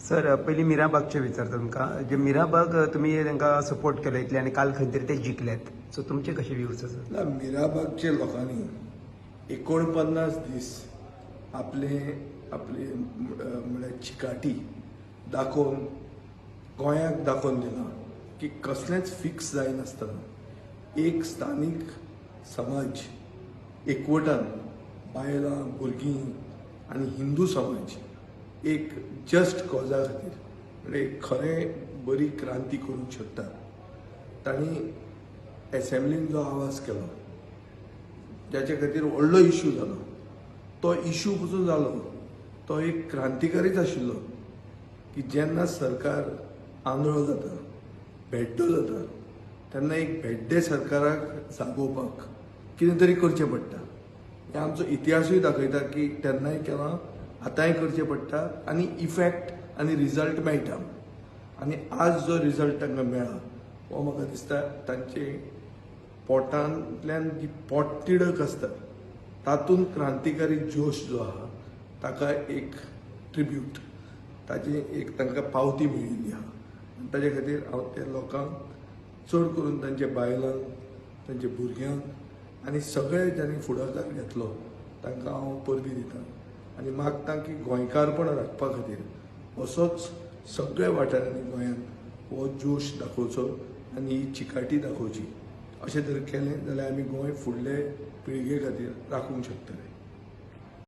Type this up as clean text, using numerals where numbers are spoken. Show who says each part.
Speaker 1: Sir पहिली मिराबागचे विचारता तुमकां जे मिराबाग तुम्ही तांकां सपोर्ट केलो इतले आनी काल खंय तरी ते जिखल्यात सो तुमचे कशे व्ह्यूज आसा?
Speaker 2: ना मिराबागचे लोकांनी 49 दीस आपले आपले म्हळ्यार चिकाटी दाखोवन गोंयाक दाखोवन दिला की कसलेंच फिक्स जायनासतना एक स्थानीक समाज एकवटान बायलां भुरगीं आनी हिंदू समाज एक जस्ट कॉजा खातीर म्हणजे खरें बरी क्रांती करूंक शकता. तांणी एसेंब्लीन जो आवाज केलो जाचे खातीर व्हडलो इश्यू जालो तो इश्यू कसो जालो तो एक क्रांतिकारीच आशिल्लो की जेन्ना सरकार आंधळो जाता भेड्डो जाता तेन्ना एक भेड्डे सरकाराक जागोवपाक कितें तरी करचें पडटा. हें आमचो इतिहासूय दाखयता की तेन्नाय केलां आतांय करचें पडटा आनी इफेक्ट आनी रिजल्ट मेळटा. आनी आज जो रिजल्ट तांकां मेळ्ळा हो म्हाका दिसता तांचे पोटांतल्यान जी पोटतिडक आसता तातूंत क्रांतिकारी जोश जो आहा ताका एक ट्रिब्यूट ताची एक तांकां पावती मेळिल्ली आहा. ताचे खातीर हांव त्या लोकांक चड करून तांच्या बायलांक तांच्या भुरग्यांक आनी सगळे जांणी फुडाकार घेतलो तांकां हांव परबी दितां आनी मागतां की गोंयकारपण राखपा खातीर असोच सगळ्या वाठारांनी गोंयांत हो जोश दाखोवचो आनी ही चिकाटी दाखोवची. अशें जर केलें जाल्यार आमी गोंय फुडले पिळगे खातीर राखूंक शकतले.